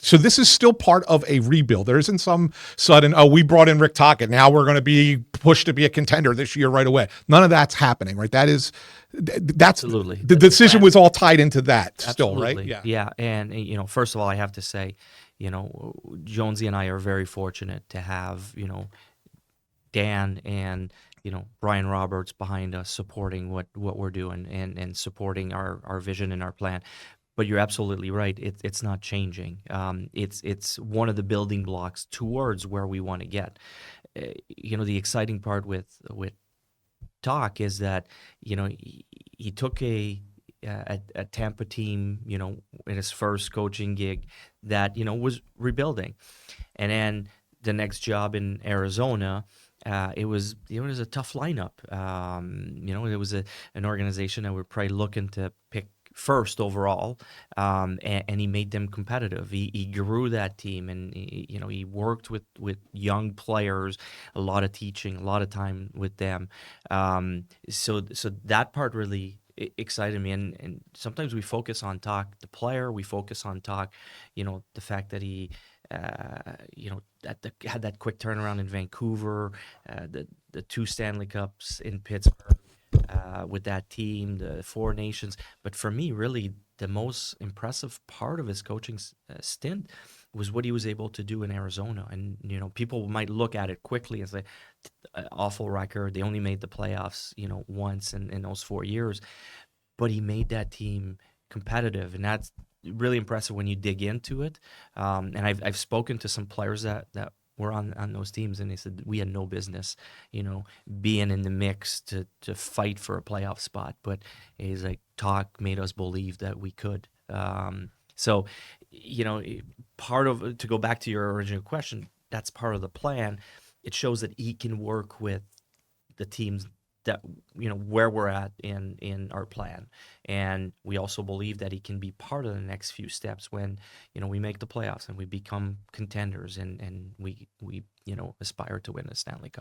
So this is still part of a rebuild. There isn't some sudden, we brought in Rick Tocchet. Now we're going to be pushed to be a contender this year right away. None of that's happening, right? That's Absolutely. the decision was all tied into that still, Absolutely. right? Yeah. And, first of all, I have to say, Jonesy and I are very fortunate to have, Dan and, Brian Roberts behind us supporting what we're doing and supporting our vision and our plan. But you're absolutely right. It's not changing. It's one of the building blocks towards where we want to get. The exciting part with Talk is that he took a Tampa team, in his first coaching gig that was rebuilding, and then the next job in Arizona. It was a tough lineup. It was an organization that we're probably looking to pick first overall, and he made them competitive. He grew that team, and he worked with young players, a lot of teaching, a lot of time with them. So that part really excited me, and sometimes we focus on Talk, the player. We focus on Talk, the fact that he had that quick turnaround in Vancouver, the 2 Stanley Cups in Pittsburgh with that team, the 4 nations. But for me, really, the most impressive part of his coaching stint was what he was able to do in Arizona. And, people might look at it quickly and say, awful record. They only made the playoffs, once in those 4 years. But he made that team competitive, and that's really impressive when you dig into it. And I've spoken to some players that were on those teams, and they said we had no business, being in the mix to fight for a playoff spot. But he's like, Talk made us believe that we could. So, to go back to your original question, that's part of the plan. It shows that he can work with the teams that where we're at in our plan, and we also believe that he can be part of the next few steps when we make the playoffs and we become contenders and we aspire to win the Stanley Cup.